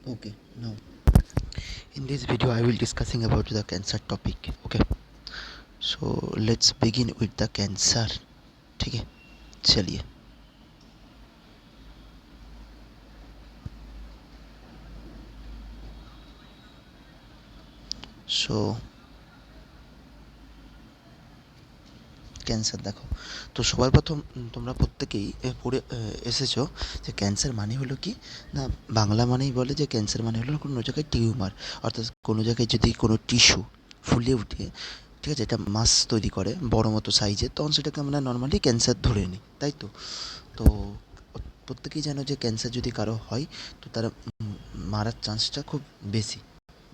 Okay, now in this video I will discussing about the cancer topic. Okay, so let's begin with the cancer. ठीक है, चलिए. So cancer দেখো, তো সবার প্রথম তোমরা প্রত্যেকেই পড়ে এসেছো যে ক্যান্সার মানে হলো কি না, বাংলা মানেই বলে যে ক্যান্সার মানে হলো কোনো জায়গায় টিউমার, অর্থাৎ কোনো জায়গায় যদি কোনো টিস্যু ফুলে উঠে, ঠিক আছে, এটা মাস তৈরি করে বড় মতো সাইজের, তখন সেটাকে আমরা নর্মালি ক্যান্সার ধরে নিই, তাই তো. তো প্রত্যেকেই জানো যে ক্যান্সার যদি কারো হয় তো তার মারার চান্সটা খুব বেশি,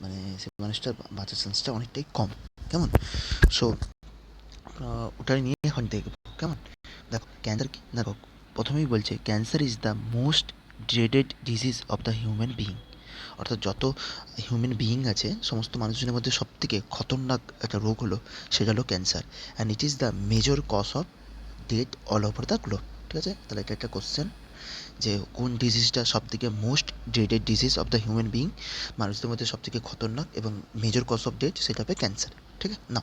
মানে সে মানুষটার বাঁচার চান্সটা অনেকটাই কম. কেমন? সো ওটাই নিয়ে এখন দেখব. কেমন? দেখো ক্যান্সার কি, দেখো প্রথমেই বলছে cancer is the most dreaded disease of the human being, অর্থাৎ যত হিউম্যান বিইং আছে সমস্ত মানুষজনের মধ্যে সবথেকে খতরনাক একটা রোগ হলো সেটা হলো cancer, and it is the major cause of death all over the globe. ঠিক আছে, তাহলে এটা একটা কোশ্চেন যে কোন ডিজিজটা সবথেকে most dreaded disease of the human being, মানুষদের মধ্যে সবথেকে খতরনাক এবং মেজর কজ অফ ডেথ, সেটা হবে ক্যান্সার. ঠিক আছে না,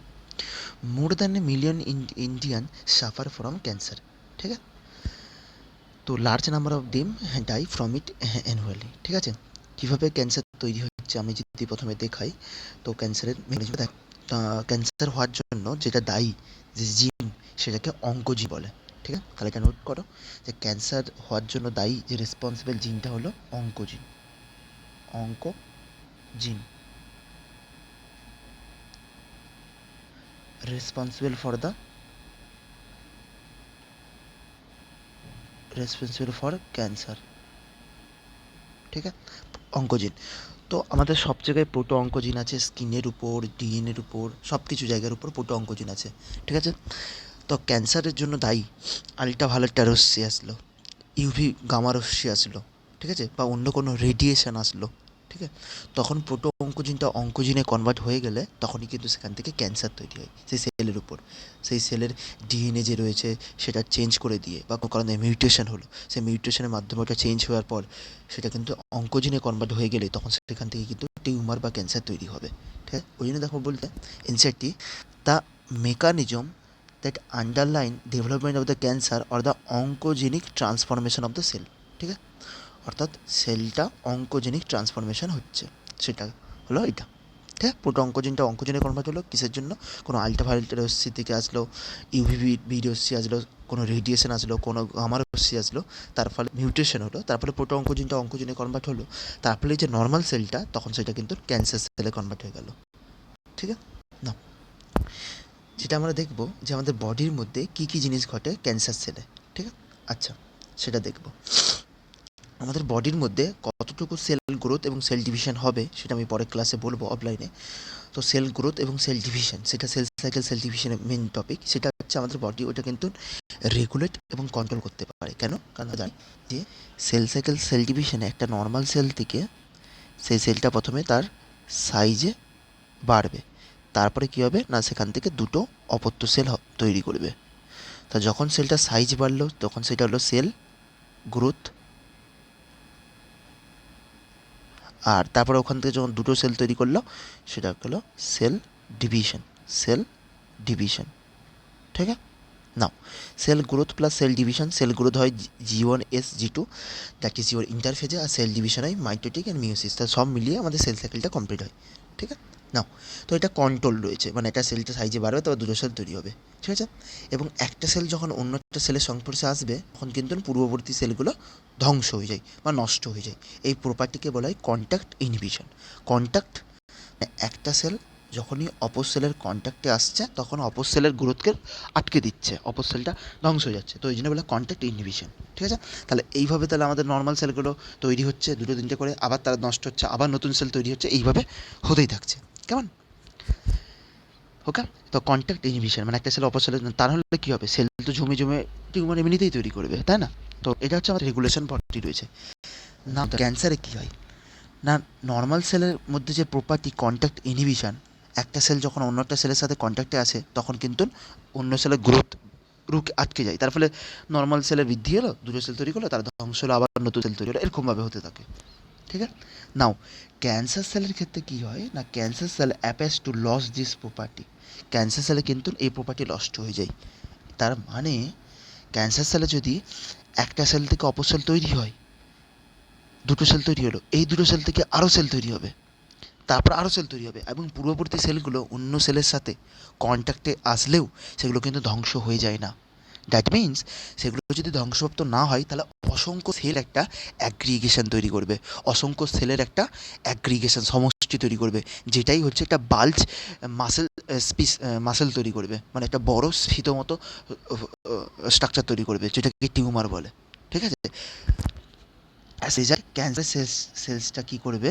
more than a million Indian suffer from cancer. ঠিক আছে, তো large number of them die from it annually. ঠিক আছে, কীভাবে ক্যান্সার তৈরি হচ্ছে আমি যদি প্রথমে দেখাই, তো ক্যান্সারের মেকানিজম দেখ, ক্যান্সার হওয়ার জন্য যেটা দায়ী যে জিন, সেটাকে অঙ্কোজিন বলে. ঠিক আছে, তাহলে এটা নোট করো যে ক্যান্সার হওয়ার জন্য দায়ী যে রেসপন্সিবল জিনটা হলো oncogene. Oncogene responsible for the responsible for cancer. ঠিক আছে, অঙ্কোজিন. তো আমাদের সব জায়গায় প্রোটো অঙ্কোজিন আছে, স্কিনের উপর, ডিএনএর উপর, সব কিছু জায়গার উপর প্রোটো অঙ্কোজিন আছে. ঠিক আছে, তো ক্যান্সারের জন্য দায়ী আলট্রাভায়োলেট রশ্মি আসলো, ইউভি গামা রশ্মি আসলো, ঠিক আছে, বা অন্য কোনো রেডিয়েশন আসলো, ঠিক আছে, তখন প্রোটো অঙ্কোজিনটা অঙ্কোজিনে কনভার্ট হয়ে গেলে তখনই কিন্তু সেখান থেকে ক্যান্সার তৈরি হয় সেই সেলের উপর. সেই সেলের ডিএনএ যে রয়েছে সেটা চেঞ্জ করে দিয়ে, বা কোনো কারণে মিউটেশন হলো, সেই মিউটেশনের মাধ্যমে ওটা চেঞ্জ হওয়ার পর সেটা কিন্তু অঙ্কোজিনে কনভার্ট হয়ে গেলে তখন সেখান থেকে কিন্তু টিউমার বা ক্যান্সার তৈরি হবে. ঠিক আছে, ওই জন্য দেখো বলতে এনসারটি the mechanism that underline development of the cancer or the oncogenic transformation of the cell. ঠিক আছে, অর্থাৎ সেলটা অঙ্কোজেনিক ট্রান্সফরমেশন হচ্ছে, সেটা হলো এটা. ঠিক আছে, পুরো অঙ্কোজিনটা অঙ্কোজেনে কনভার্ট হলো কিসের জন্য, কোনো আলট্রাভায়োলেট রশ্মি থেকে আসলো, ইউভিবি বি রশ্মি আসলো, কোনো রেডিয়েশন আসলো, কোনো গামা রশ্মি আসলো, তার ফলে মিউটেশন হলো, তার ফলে পুরো অঙ্কোজিনটা অঙ্কোজেনে কনভার্ট হলো, তার ফলে যে নর্মাল সেলটা তখন সেটা কিন্তু ক্যান্সার সেলে কনভার্ট হয়ে গেল. ঠিক আছে না, যেটা আমরা দেখব যে আমাদের বডির মধ্যে কী কী জিনিস ঘটে ক্যান্সার সেলে. ঠিক আছে, আচ্ছা সেটা দেখব. আমাদের বডির মধ্যে কতটুকু সেল গ্রোথ এবং সেল ডিভিশন হবে সেটা আমি পরের ক্লাসে বলবো অফলাইনে. তো সেল গ্রোথ এবং সেল ডিভিশন, সেটা সেল সাইকেল সেল ডিভিশনের মেন টপিক, সেটা হচ্ছে আমাদের বডি ওটা কিন্তু রেগুলেট এবং কন্ট্রোল করতে পারে. কেন? কারণ আমরা জানি যে সেল সাইকেল সেল ডিভিশনে একটা নর্মাল সেল থেকে সেই সেলটা প্রথমে তার সাইজে বাড়বে, তারপরে কী হবে না সেখান থেকে দুটো অপত্য সেল তৈরি করবে. তা যখন সেলটা সাইজ বাড়লো তখন সেটা হলো সেল গ্রোথ, আর তারপরে ওখান থেকে যখন দুটো সেল তৈরি করলো সেটা হলো সেল ডিভিশন. Sell division. ঠিক আছে, now cell growth plus cell division, cell growth হয় G1S G2, that is your ইন্টারফেজে, আর সেল ডিভিশন হয় মাইটোটিক অ্যান্ড মিওসিস. তা সব মিলিয়ে আমাদের সেল সাইকেলটা কমপ্লিট হয়. ঠিক আছে, নাও তো এটা কন্ট্রোল রয়েছে, মানে একটা সেলটা সাইজে বাড়বে তবে দুটো সেল তৈরি হবে. ঠিক আছে, এবং একটা সেল যখন অন্য একটা সেলের সংস্পর্শে আসবে তখন কিন্তু পূর্ববর্তী সেলগুলো ধ্বংস হয়ে যায় বা নষ্ট হয়ে যায়. এই প্রপার্টিকে বলা হয় কন্ট্যাক্ট ইনহিবিশন. কন্ট্যাক্ট, একটা সেল যখনই অপর সেলের কন্ট্যাক্টে আসছে তখন অপর সেলের গ্রোথকে আটকে দিচ্ছে, অপর সেলটা ধ্বংস হয়ে যাচ্ছে, তো এই জন্য বলে কন্ট্যাক্ট ইনহিবিশন. ঠিক আছে, তাহলে এইভাবে তাহলে আমাদের নর্মাল সেলগুলো তৈরি হচ্ছে দুটো তিনটে করে, আবার তারা নষ্ট হচ্ছে, আবার নতুন সেল তৈরি হচ্ছে, এইভাবে হতেই থাকছে. কেমন? ওকে, তো কন্ট্যাক্ট ইনহিবিশন মানে একটা সেল অপর সেলের, তার হলে কী হবে, সেল তো জমে জমে টিউমার এমনিতেই তৈরি করবে, তাই না? তো এটা হচ্ছে আমাদের রেগুলেশন প্রপার্টি রয়েছে. না ক্যান্সারে কী হয় না, নর্মাল সেলের মধ্যে যে প্রপার্টি কন্ট্যাক্ট ইনহিবিশন, একটা সেল যখন অন্য একটা সেলের সাথে কন্ট্যাক্টে আসে তখন কিন্তু অন্য সেলের গ্রোথ রুকে আটকে যায়, তার ফলে নর্মাল সেলের বৃদ্ধি হলো, দুটো সেল তৈরি করলো, তার ধ্বংস হলো, আবার নতুন সেল তৈরি হলো, এরকমভাবে হতে থাকে. ঠিক আছে, নাও ক্যান্সার সেলের ক্ষেত্রে কী হয় না, cancer cell appears to lose this property, cancer সেলে কিন্তু এই প্রপার্টি নষ্ট হয়ে যায়। তার মানে ক্যান্সার সেলে যদি একটা সেল থেকে অপর সেল তৈরি হয়, দুটো সেল তৈরি হলো, এই দুটো সেল থেকে আরও সেল তৈরি হবে, তারপর আরও সেল তৈরি হবে, এবং পূর্ববর্তী সেলগুলো অন্য সেলের সাথে কন্ট্যাক্টে আসলেও সেগুলো কিন্তু ধ্বংস হয়ে যায় না। দ্যাট মিন্স সেগুলো যদি ধ্বংসপ্রাপ্ত না হয় তাহলে অসংখ্য সেল একটা অ্যাগ্রিগেশন তৈরি করবে, অসংখ্য সেলের একটা অ্যাগ্রিগেশন সমষ্টি তৈরি করবে, যেটাই হচ্ছে একটা বাল্জ মাসেল মাসেল তৈরি করবে, মানে একটা বড় স্ফীত মতো স্ট্রাকচার তৈরি করবে, যেটাকে টিউমার বলে। ঠিক আছে, অ্যাজ রেজাল্ট ক্যান্সার সেলসটা কী করবে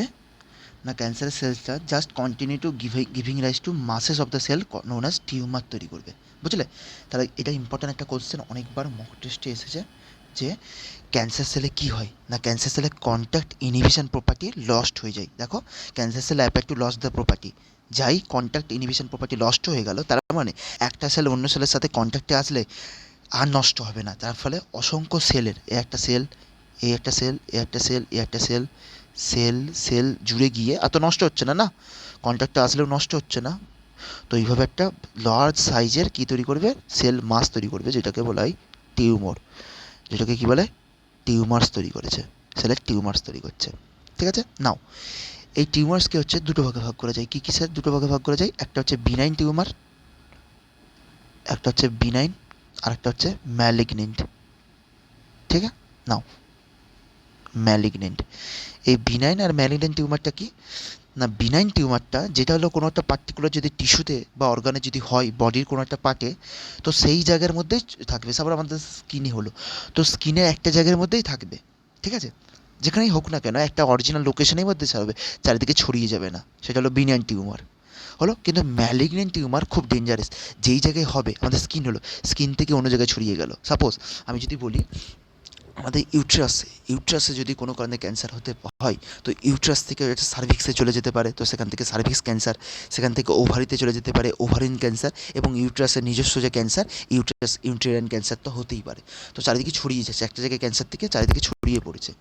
না, ক্যান্সারের সেলসটা just continue to giving rise to masses of the cell known as tumour তৈরি করবে। বুঝলে? তাহলে এটা ইম্পর্ট্যান্ট একটা কোশ্চেন, অনেকবার মক টেস্টে এসেছে যে ক্যান্সার সেলে কী হয় না, ক্যান্সার সেলে কন্ট্যাক্ট ইনহিবিশন প্রপার্টি লস্ট হয়ে যায়। দেখো, cancer cell appear to lose the property, যাই কন্ট্যাক্ট ইনহিবিশন প্রপার্টি লস্ট হয়ে গেল, তার মানে একটা সেল অন্য সেলের সাথে কন্ট্যাক্টে আসলে আর নষ্ট হবে না, তার ফলে অসংখ্য সেলের এ একটা সেল, এ একটা সেল, এ একটা সেল, এ একটা সেল, সেল সেল জুড়ে গিয়ে আর তো নষ্ট হচ্ছে না, না কন্ট্যাক্টে আসলেও নষ্ট হচ্ছে না, তো এইভাবে একটা লার্জ সাইজের কী তৈরি করবে, সেল মাস তৈরি করবে, যেটাকে বলা হয় টিউমার, যেটাকে কী বলে টিউমার্স তৈরি করেছে, সেলের টিউমার্স তৈরি করছে। ঠিক আছে, নাও এই টিউমার্সকে হচ্ছে দুটো ভাগে ভাগ করা যায়। কী কী স্যার দুটো ভাগে ভাগ করা যায়? একটা হচ্ছে বিনাইন টিউমার, একটা হচ্ছে বিনাইন, আর একটা হচ্ছে ম্যালিগনেন্ট। ঠিক আছে, নাও ম্যালিগনেন্ট, এই বিনাইন আর ম্যালিগনেন্ট টিউমারটা কি না, বিনাইন টিউমারটা যেটা হলো কোনো একটা পার্টিকুলার যদি টিস্যুতে বা অর্গানে যদি হয়, বডির কোনো একটা পার্টে, তো সেই জায়গার মধ্যেই থাকবে। সাপোজ আমাদের স্কিনে হলো, তো স্কিনের একটা জায়গার মধ্যেই থাকবে। ঠিক আছে, যেখানেই হোক না কেন একটা অরিজিনাল লোকেশনের মধ্যে হবে, চারিদিকে ছড়িয়ে যাবে না, সেটা হলো বিনাইন টিউমার হলো। কিন্তু ম্যালিগনেন্ট টিউমার খুব ডেঞ্জারাস, যেই জায়গায় হবে, আমাদের স্কিন হলো, স্কিন থেকে অন্য জায়গায় ছড়িয়ে গেল। সাপোজ আমি যদি বলি আমাদের ইউট্রাসে যদি কোনো কারণে ক্যান্সার হতে হয়, তো ইউট্রাস থেকে এটা সার্ভিক্সে চলে যেতে পারে, তো সেখান থেকে সার্ভিক্স ক্যান্সার, সেখান থেকে ওভারিতে চলে যেতে পারে, ওভারিন ক্যান্সার, এবং ইউট্রাসের নিজস্ব যে ক্যান্সার ইউটেরাইন ক্যান্সার তো হতেই পারে। তো চারিদিকে ছড়িয়ে যাচ্ছে, একটা জায়গায় ক্যান্সার থেকে চারিদিকে ছড়িয়ে পড়েছে,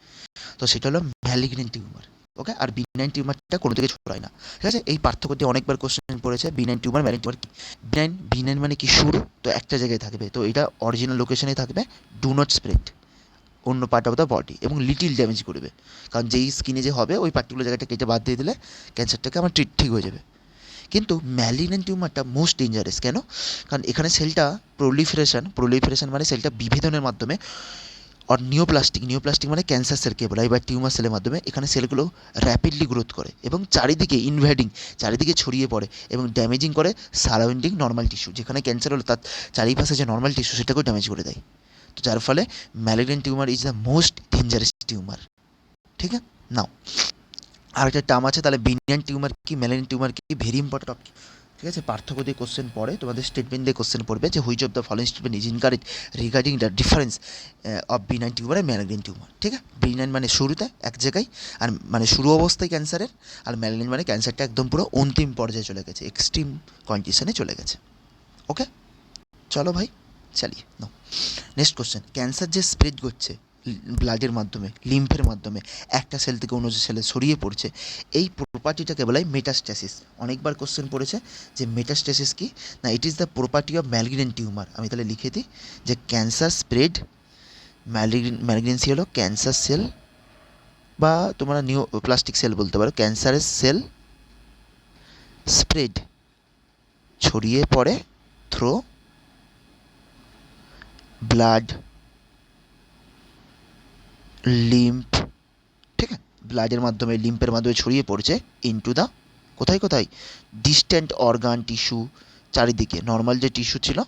তো সেটা হলো ম্যালিগনেন্ট টিউমার। ওকে, আর বিনাইন টিউমারটা কোনো দিকে ছড়ায় না। ঠিক আছে, এই পার্থক্যটি অনেকবার কোশ্চেন পড়েছে, বিনাইন টিউমার ম্যালিগনেন্ট টিউমার কি। বিনাইন বিনাইন মানে কি, শুরু তো একটা জায়গায় থাকবে, তো এটা অরিজিনাল লোকেশনে থাকবে, ডু নট স্প্রেড অন্য পার্ট অফ দ্য বডি, এবং লিটিল ড্যামেজ করবে, কারণ যেই স্কিনে যে হবে ওই পার্টিকুলার জায়গাটা কেটে বাদ দিয়ে দিলে ক্যান্সারটাকে আমার ঠিক হয়ে যাবে। কিন্তু ম্যালিগন্যান্ট টিউমারটা মোস্ট ডেঞ্জারাস, কেন? কারণ এখানে সেলটা প্রলিফারেশন মানে সেলটা বিভেদনের মাধ্যমে, আর নিওপ্লাস্টিক মানে ক্যান্সার সেলকে বলা, এবার টিউমার সেলের মাধ্যমে এখানে সেলগুলো র্যাপিডলি গ্রোথ করে এবং চারিদিকে চারিদিকে ছড়িয়ে পড়ে এবং ড্যামেজিং করে সারাউন্ডিং নর্মাল টিস্যু, যেখানে ক্যান্সার হলো তার চারিপাশে যে নর্মাল টিস্যু সেটাকেও ড্যামেজ করে দেয়। তো যার ফলে malignant tumour is the most dangerous tumour. ঠিক আছে, নাও আর একটা টার্ম আছে, তাহলে বিনিয়ান টিউমার কি, ম্যালিগন্যান্ট টিউমার কি, ভেরি ইম্পর্টেন্ট। ঠিক আছে, পার্থক্য দিয়ে কোশ্চেন পড়ে, তোমাদের স্টেটমেন্ট দিয়ে কোশ্চেন পড়বে যে which of the following statement is incorrect regarding the difference of benign tumour আর ম্যালিগন্যান্ট টিউমার। ঠিক আছে, বিনাইন মানে শুরুতে এক জায়গায়, আর মানে শুরু অবস্থায় ক্যান্সারের, আর ম্যালিগন্যান্ট মানে ক্যান্সারটা একদম পুরো অন্তিম পর্যায়ে চলে গেছে, এক্সট্রিম কন্ডিশনে চলে গেছে। ওকে, চলো ভাই চালিয়ে নাও নেক্সট কোশ্চেন। ক্যান্সার যে স্প্রেড করছে ব্লাডের মাধ্যমে, লিম্ফের মাধ্যমে, একটা সেল থেকে অন্য সেলে ছড়িয়ে পড়ছে, এই প্রপার্টিটাকে বলা হয় মেটাস্ট্যাসিস। অনেকবার কোশ্চেন পড়েছে যে মেটাস্ট্যাসিস কি না, ইট is the property of malignant tumour. আমি তাহলে লিখে দিই যে ক্যান্সার স্প্রেড, ম্যালিগনেন্সি হলো ক্যান্সার সেল, বা তোমরা প্লাস্টিক সেল বলতে পারো, ক্যান্সারের সেল স্প্রেড ছড়িয়ে পড়ে থ্রো ব্লাড, লিম্ফ। ঠিক আছে, ব্লাডের মাধ্যমে, লিম্ফের মাধ্যমে ছড়িয়ে পড়ছে ইনটু দ্য, কোথায় কোথায়, ডিস্ট্যান্ট অর্গান টিস্যু, চারিদিকে নর্মাল যে টিস্যু ছিল,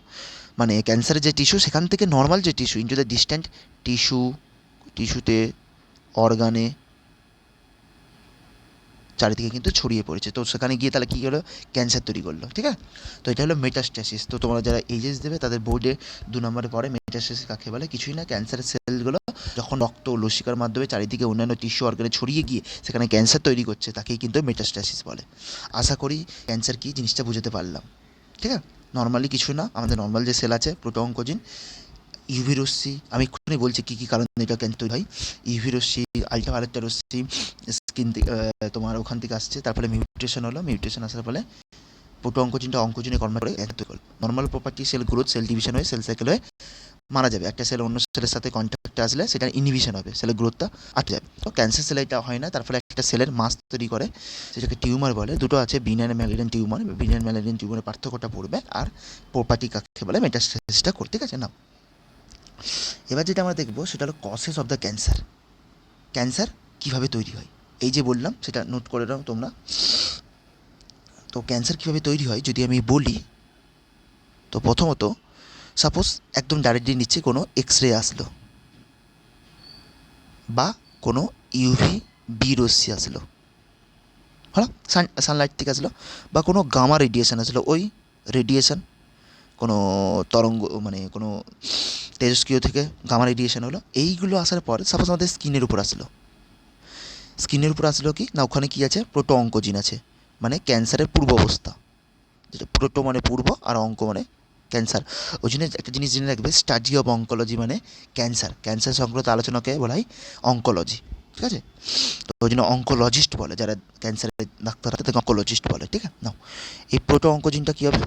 মানে ক্যান্সারের যে টিস্যু সেখান থেকে নর্মাল যে টিস্যু ইনটু দ্য ডিস্ট্যান্ট টিস্যুতে, অর্গানে, চারিদিকে কিন্তু ছড়িয়ে পড়েছে, তো সেখানে গিয়ে তাহলে কী হলো, ক্যান্সার তৈরি করলো। ঠিক আছে, তো এটা হলো মেটাস্ট্যাসিস। তো তোমরা যারা এইচএস দেবে তাদের বোর্ডে 2 নম্বরে পড়ে মেটাস্ট্যাসিস কাকে বলে, কিছুই না, ক্যান্সারের সেলগুলো যখন রক্ত ও লসিকার মাধ্যমে চারিদিকে অন্যান্য টিস্যু অর্গানে ছড়িয়ে গিয়ে সেখানে ক্যান্সার তৈরি করছে, তাকেই কিন্তু মেটাস্ট্যাসিস বলে। আশা করি ক্যান্সার কী জিনিসটা বুঝতে পারলাম। ঠিক আছে, নর্মালি কিছু না, আমাদের নর্মাল যে সেল আছে প্রোটো-অঙ্কোজিন, ইউভি রশ্মি, আমি এক্ষুনি বলছি কী কী কারণে এটা ক্যান্সার তৈরি হয়, ইউভি রশ্মি, আলট্রাভায়োলেট রশ্মি, স্কিন তোমার ওখান থেকে আসছে, তারপরে মিউটেশন হলো, মিউটেশন আসার ফলে প্রোটো অঙ্কোজিনটা অঙ্কোজিনে কনভার্ট করে normal property cell growth, cell division হয়ে, সেল সাইকেল হয়ে মারা যাবে। একটা সেল অন্য সেলের সাথে কন্ট্যাক্টে আসলে সেটা ইনহিবিশন হবে, সেলের গ্রোথটা আটকে যাবে। তো ক্যান্সার সেল এটা হয় না, তার ফলে একটা সেলের মাস তৈরি করে, সেটাকে টিউমার বলে। দুটো আছে, benign malignant tumour. Benign malignant টিউমারের পার্থক্যটা পড়বে, আর প্রপার্টি কাকে বলে মেটাস্টেসিসটা করতে, ঠিক আছে না। এবার যেটা আমরা দেখবো সেটা হলো কসেস অফ দ্য ক্যান্সার। ক্যান্সার কীভাবে তৈরি হয়, এই যে বললাম সেটা নোট করে নাও তোমরা। তো ক্যান্সার কীভাবে তৈরি হয় যদি আমি বলি, তো প্রথমত সাপোজ একদম ডাইরেক্টলি নিচে কোনো এক্স রে আসলো, বা কোনো ইউভি বি রশ্মি আসলো, হ্যাঁ সানলাইট থেকে আসলো, বা কোনো গামা রেডিয়েশন আসলো, ওই রেডিয়েশন কোনো তরঙ্গ মানে কোনো তেজস্ক্রিয় থেকে গামা রেডিয়েশন হলো, এইগুলো আসার পর সাপোজ আমাদের স্কিনের উপর আসলো। স্কিনের উপর আসলো কি না, ওখানে কী আছে, প্রোটো অঙ্কোজিন আছে, মানে ক্যান্সারের পূর্ব অবস্থা, যেটা প্রোটো মানে পূর্ব আর অঙ্ক মানে ক্যান্সার। ওই জন্য একটা জিনিস জেনে রাখবে, স্টাডি অফ অঙ্কোলজি মানে ক্যান্সার, ক্যান্সার সংক্রান্ত আলোচনাকে বলা হয় অঙ্কোলজি, ঠিক আছে। তো ওই জন্য অঙ্কোলজিস্ট বলে, যারা ক্যান্সারের ডাক্তার হয় তাদেরকে অঙ্কোলজিস্ট বলে, ঠিক আছে। নাও এই প্রোটো অঙ্কোজিনটা কী হবে,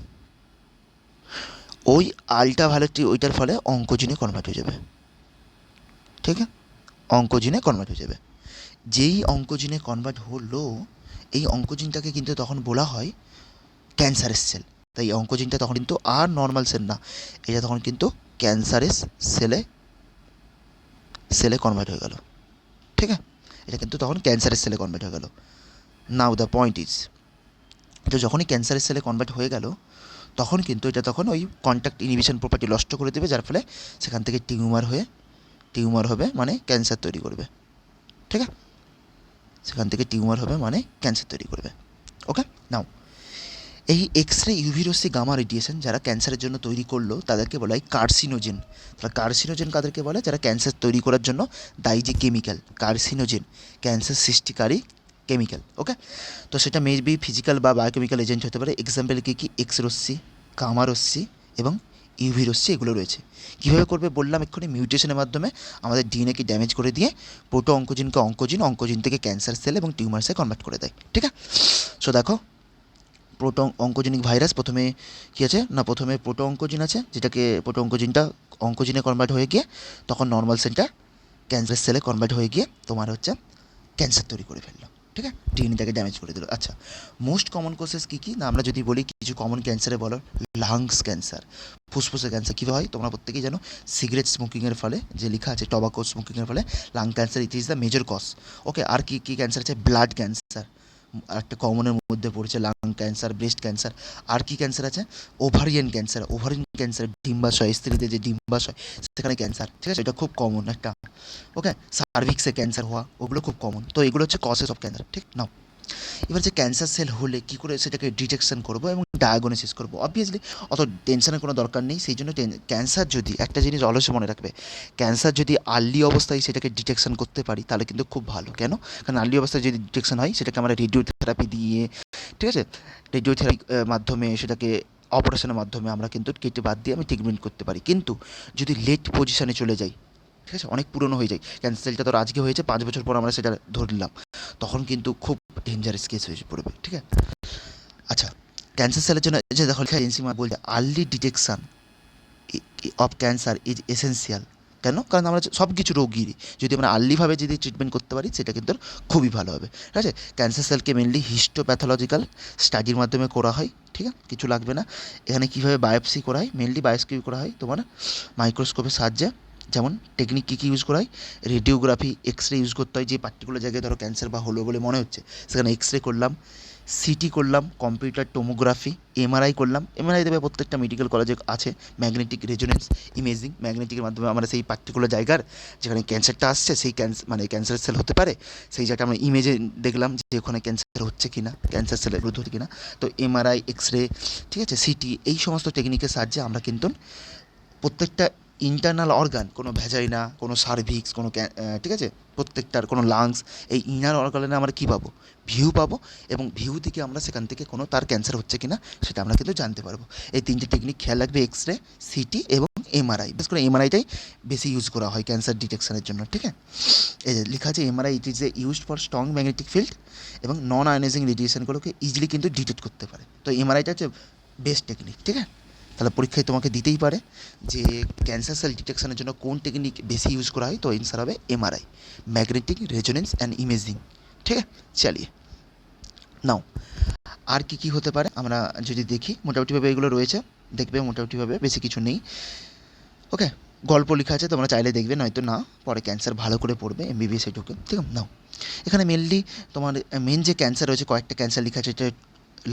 ওই আলট্রাভায়োলেটটি ওইটার ফলে অঙ্কোজিনে কনভার্ট হয়ে যাবে, ঠিক আছে, অঙ্কোজিনে কনভার্ট হয়ে যাবে। যেই অঙ্কোজিনে কনভার্ট হলো, এই অঙ্কোজিনটাকে কিন্তু তখন বলা হয় ক্যান্সারের সেল। তাই অঙ্কোজিনটা তখন কিন্তু আর নর্মাল সেল না, এটা তখন কিন্তু ক্যান্সারের সেলে সেলে কনভার্ট হয়ে গেল, ঠিক আছে। এটা কিন্তু তখন ক্যান্সারের সেলে কনভার্ট হয়ে গেল। নাও দ্য পয়েন্ট ইজ, তো যখনই ক্যান্সারের সেলে কনভার্ট হয়ে গেল, তখন কিন্তু এটা তখন ওই কন্ট্যাক্ট ইনহিবিশন প্রপার্টি নষ্ট করে দেবে, যার ফলে সেখান থেকে টিউমার হবে, মানে ক্যান্সার তৈরি করবে, ঠিক আছে। সেখান থেকে টিউমার হবে মানে ক্যান্সার তৈরি করবে, ওকে। নাও এই এক্স রে, ইউভি রশ্মি, গামা রেডিয়েশন যারা ক্যান্সারের জন্য তৈরি করলো তাদেরকে বলা হয় কার্সিনোজেন। তাহলে কার্সিনোজেন কাদেরকে বলে, যারা ক্যান্সার তৈরি করার জন্য দায়ী যে কেমিক্যাল, কার্সিনোজেন ক্যান্সার সৃষ্টিকারী কেমিক্যাল, ওকে। তো সেটা মেবি ফিজিক্যাল বা বায়োকেমিক্যাল এজেন্ট হতে পারে। এক্সাম্পল কী কী, এক্স রশ্মি, গামা রশ্মি এবং ইউভি রশ্মি, এগুলো রয়েছে। কীভাবে করবে বললাম এক্ষুনি, মিউটেশনের মাধ্যমে আমাদের ডিএনএকে ড্যামেজ করে দিয়ে প্রোটো অঙ্কোজিনকে অঙ্কোজিন থেকে ক্যান্সার সেল এবং টিউমার সেল কনভার্ট করে দেয়, ঠিক আছে। সো দেখো, প্রোটো অঙ্কোজেনিক ভাইরাস প্রথমে কী আছে না, প্রথমে প্রোটো অঙ্কোজিন আছে, যেটাকে প্রোটো অঙ্কোজিনটা অঙ্কোজিনে কনভার্ট হয়ে গিয়ে তখন নর্মাল সেলটা ক্যান্সার সেলে কনভার্ট হয়ে গিয়ে তোমার হচ্ছে ক্যান্সার তৈরি করে ফেললো, ঠিক আছে, ডিএনএটাকে ড্যামেজ করে দিল। আচ্ছা, মোস্ট কমন কজেস কী কী না, আমরা যদি বলি কিছু কমন ক্যান্সারে বলো, লাংস ক্যান্সার, ফুসফুসের ক্যান্সার কীভাবে হয় তোমরা প্রত্যেকেই জানো, সিগারেট স্মোকিংয়ের ফলে, যে লেখা আছে টবাকো স্মোকিংয়ের ফলে lung cancer, it is the major cause, okay. আর কী কী ক্যান্সার আছে, ব্লাড ক্যান্সার একটা কমনের মধ্যে পড়েছে, লাং ক্যান্সার, ব্রেস্ট ক্যান্সার। আর কি ক্যান্সার আছে, ওভারিয়ান ক্যান্সার, ডিম্বাশয়, স্ত্রীদের যে ডিম্বাশয় সেখানে ক্যান্সার, ঠিক আছে, এটা খুব কমন একটা, ওকে। সার্ভিক্সে ক্যান্সার হওয়া, ওগুলো খুব কমন। তো এগুলো হচ্ছে কজেস অফ ক্যান্সার, ঠিক নাও। এবার যে ক্যান্সার সেল হলে কী করে সেটাকে ডিটেকশন করবো এবং ডায়াগনোসিস করবো, অবভিয়াসলি অত টেনশনের কোনো দরকার নেই। সেই জন্য ক্যান্সার যদি, একটা জিনিস অবশ্যই মনে রাখবে, ক্যান্সার যদি আর্লি অবস্থায় সেটাকে ডিটেকশন করতে পারি তাহলে কিন্তু খুব ভালো। কেন, কারণ আর্লি অবস্থায় যদি ডিটেকশন হয় সেটাকে আমরা রেডিওথেরাপি দিয়ে, ঠিক আছে, রেডিওথেরাপি মাধ্যমে সেটাকে অপারেশনের মাধ্যমে আমরা কিন্তু কেটে বাদ দিয়ে আমি ট্রিটমেন্ট করতে পারি। কিন্তু যদি লেট পজিশনে চলে যাই, ঠিক আছে, অনেক পুরনো হয়ে যায়, ক্যান্সার সেলটা তো আজকে হয়েছে 5 বছর পর আমরা সেটা ধরলাম, তখন কিন্তু খুব ডেঞ্জারাস কেস হয়ে পড়বে, ঠিক আছে। আচ্ছা, ক্যান্সার সেলের জন্য যে দেখো এনসিমা বলছে early detection of cancer is essential. কেন, কারণ আমরা সব কিছু রোগীরই যদি আমরা আর্লিভাবে যদি ট্রিটমেন্ট করতে পারি সেটা কিন্তু খুবই ভালো হবে, ঠিক আছে। ক্যান্সার সেলকে মেনলি হিস্টোপ্যাথোলজিক্যাল স্টাডির মাধ্যমে করা হয়, ঠিক আছে, কিছু লাগবে না। এখানে কীভাবে বায়োপসি করা হয়, মেনলি বায়োপসি করা হয় তোমার মাইক্রোস্কোপের সাহায্যে। যেমন টেকনিক কী কী ইউজ করা হয়, রেডিওগ্রাফি, এক্স রে ইউজ করতে হয়, যে পার্টিকুলার জায়গায় ধরো ক্যান্সার বা হলো বলে মনে হচ্ছে সেখানে এক্স রে করলাম, সিটি করলাম, কম্পিউটার টোমোগ্রাফি, এমআরআই করলাম। এমআরআই দেবে প্রত্যেকটা মেডিকেল কলেজে আছে, ম্যাগনেটিক রেজোনেন্স ইমেজিং, ম্যাগনেটিকের মাধ্যমে আমরা সেই পার্টিকুলার জায়গার যেখানে ক্যান্সারটা আসছে, সেই ক্যান্সার সেল হতে পারে, সেই জায়গাটা আমরা ইমেজে দেখলাম যে ওখানে ক্যান্সার হচ্ছে কিনা, ক্যান্সার সেলের গ্রোথ হচ্ছে কিনা। তো এমআরআই, এক্স রে, ঠিক আছে, সিটি, এই সমস্ত টেকনিকের সাহায্যে আমরা কিন্তু প্রত্যেকটা ইন্টারনাল অর্গান, কোনো ভ্যাজাইনা, কোনো সার্ভিক্স, কোনো ঠিক আছে, প্রত্যেকটার কোনো লাংস, এই ইনার অর্গানে আমরা কী পাবো, ভিউ পাবো, এবং ভিউ থেকে আমরা সেখান থেকে কোনো তার ক্যান্সার হচ্ছে কি না সেটা আমরা কিন্তু জানতে পারবো। এই তিনটে টেকনিক খেয়াল রাখবে, এক্স রে, সিটি এবং এমআরআই। বিশেষ করে এমআরআইটাই বেশি ইউজ করা হয় ক্যান্সার ডিটেকশনের জন্য, ঠিক আছে। এই যে লেখা আছে MRI, it is a used for strong magnetic field এবং নন আয়োনাইজিং রেডিয়েশনগুলোকে ইজিলি কিন্তু ডিটেক্ট করতে পারে। তো এমআরআইটা হচ্ছে বেস্ট টেকনিক, ঠিক আছে। তাহলে পরীক্ষায় তোমাকে দিতেই পারে যে ক্যান্সার সেল ডিটেকশনের জন্য কোন টেকনিক বেশি ইউজ করা হয়, তো অ্যান্সার হবে MRI, magnetic resonance and imaging, ঠিক আছে। চালিয়ে নাও, আর কি কি হতে পারে আমরা যদি দেখি, মোটামুটিভাবে এগুলো রয়েছে, দেখবে মোটামুটিভাবে বেশি কিছু নেই। ওকে, গল্প লেখা আছে, তোমরা চাইলে দেখবে, নয়তো না, পরে ক্যান্সার ভালো করে পড়বে এমবিবিএসে ঢুকে, ঠিক আছে। নাও, এখানে মেনলি তোমার মেন যে ক্যান্সার রয়েছে, কয়েকটা ক্যান্সার লেখা আছে। এটা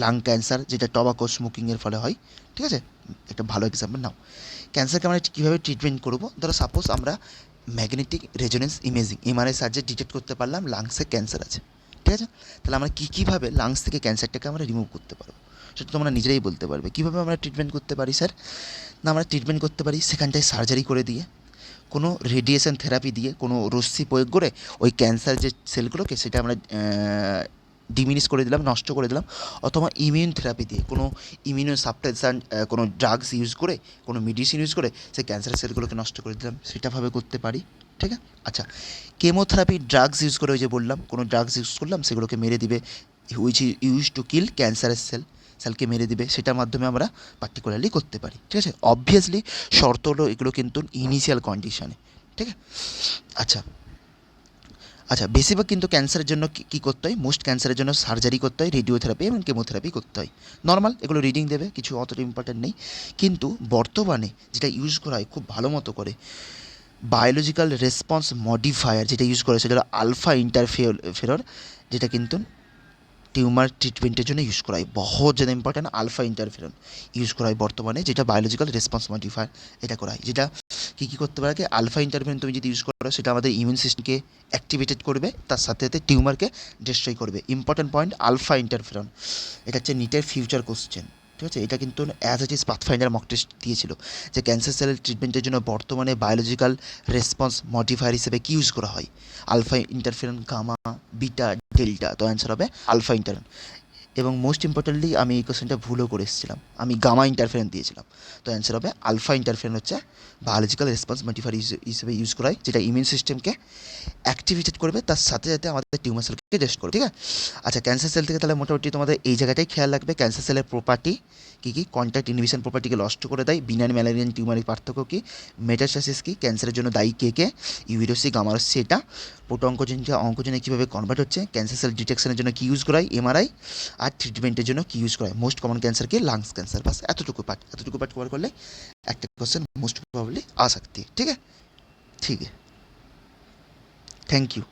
লাং ক্যান্সার, যেটা টবাকো স্মোকিংয়ের ফলে হয়, ঠিক আছে, একটা ভালো এক্সাম্পল। নাও, ক্যান্সারকে আমরা কীভাবে ট্রিটমেন্ট করবো, ধরো সাপোজ আমরা ম্যাগনেটিক রেজোনেন্স ইমেজিং, এমআরআই সাহায্যে ডিটেক্ট করতে পারলাম লাংসে ক্যান্সার আছে, ঠিক আছে। তাহলে আমরা কীভাবে লাংস থেকে ক্যান্সারটাকে আমরা রিমুভ করতে পারবো, সেটা তোমরা নিজেরাই বলতে পারবে। কীভাবে আমরা ট্রিটমেন্ট করতে পারি স্যার, না আমরা ট্রিটমেন্ট করতে পারি সেখানটায় সার্জারি করে দিয়ে, কোনো রেডিয়েশন থেরাপি দিয়ে, কোনো রশ্মি প্রয়োগ করে ওই ক্যান্সার যে সেলগুলোকে সেটা আমরা ডিমিনিশ করে দিলাম, নষ্ট করে দিলাম, অথবা ইমিউন থেরাপি দিয়ে, কোনো ইমিউনো সাপ্রেসান্ট, কোনো ড্রাগস ইউজ করে, কোনো মেডিসিন ইউজ করে সেই ক্যান্সারের সেলগুলোকে নষ্ট করে দিলাম, সেটাভাবে করতে পারি, ঠিক আছে। আচ্ছা, কেমোথেরাপি ড্রাগস ইউজ করে, ওই যে বললাম কোনো ড্রাগস ইউজ করলাম, সেগুলোকে মেরে দিবে, হুইচ ইউজ টু কিল ক্যান্সারের সেলকে মেরে দিবে, সেটার মাধ্যমে আমরা পার্টিকুলারলি করতে পারি, ঠিক আছে। অবভিয়াসলি শর্ত হলো এগুলো কিন্তু ইনিশিয়াল কন্ডিশনে, ঠিক আছে। আচ্ছা আচ্ছা, বেশিরভাগ কিন্তু ক্যান্সারের জন্য কী করতে হয়, মোস্ট ক্যান্সারের জন্য সার্জারি করতে হয়, রেডিওথেরাপি এবং কেমোথেরাপি করতে হয়। নর্মাল এগুলো রিডিং দেবে, কিছু অতটা ইম্পর্টেন্ট নেই। কিন্তু বর্তমানে যেটা ইউজ করা হয় খুব ভালো মতো করে, বায়োলজিক্যাল রেসপন্স মডিফায়ার যেটা ইউজ করে, সেটা হলো আলফা ইন্টারফেরর, যেটা কিন্তু টিউমার ট্রিটমেন্টের জন্য ইউজ করা হয়। বহুত যেটা ইম্পর্টেন্ট, আলফা ইন্টারফেরন ইউজ করা হয় বর্তমানে, যেটা বায়োলজিক্যাল রেসপন্স মডিফায়ার এটা করা হয়। যেটা কী করতে পারে, আলফা ইন্টারফেরন তুমি যদি ইউজ করো, সেটা আমাদের ইমিউন সিস্টেমকে অ্যাক্টিভেটেড করবে, তার সাথে সাথে টিউমারকে ডিস্ট্রয় করবে। ইম্পর্টেন্ট পয়েন্ট, আলফা ইন্টারফেরন, এটা হচ্ছে নিটের ফিউচার কোশ্চেন, ঠিক আছে। এটা কিন্তু as it is pathfinder mock test দিয়েছিল, যে ক্যান্সার সেলের ট্রিটমেন্টের জন্য বর্তমানে বায়োলজিক্যাল রেসপন্স মডিফায়ার হিসেবে কী ইউজ করা হয়, alpha interferon, gamma, beta, delta. তো অ্যান্সার হবে আলফা ইন্টারফেরন। এবং মোস্ট ইম্পর্টেন্টলি আমি এই কোশ্চেনটা ভুলও করে এসেছিলাম, আমি গামা ইন্টারফেরেন্স দিয়েছিলাম। তো অ্যান্সার হবে আলফা ইন্টারফেরেন্স, হচ্ছে বায়োলজিক্যাল রেসপন্স মডিফায়ার হিসেবে ইউজ করা হয়, যেটা ইমিউন সিস্টেমকে অ্যাক্টিভেটেড করবে, তার সাথে সাথে আমাদের টিউমার সেলকে টেস্ট করবে, ঠিক আছে। আচ্ছা, ক্যান্সার সেল থেকে তাহলে মোটামুটি তোমাদের এই জায়গাটাই খেয়াল রাখবে, ক্যান্সার সেলের প্রপার্টি কী কী, কন্ট্যাক্ট ইনহিবিশন প্রপার্টিকে নষ্ট করে দেয়, বিনাইন ম্যালেরিয়ান টিউমারের পার্থক্য কী, মেটাস্টাসিস কী, ক্যান্সারের জন্য দায়ী কে কে, ইউরিওসি, গামারসি, এটা প্রোটো-অঙ্কোজিনকে অঙ্কোজিনে কীভাবে কনভার্ট হচ্ছে, ক্যান্সার সেল ডিটেকশনের জন্য কী ইউজ করা হয়, এমআরআই, আর ট্রিটমেন্টের জন্য কী ইউজ করা হয়, মোস্ট কমন ক্যান্সার কি, লাংস ক্যান্সার। বাস এতটুকু পার্ট কভার করলে একটা কোশ্চেন মোস্ট প্রবাবলি आ सकती है, ठीक है। ठीक है, थैंक यू।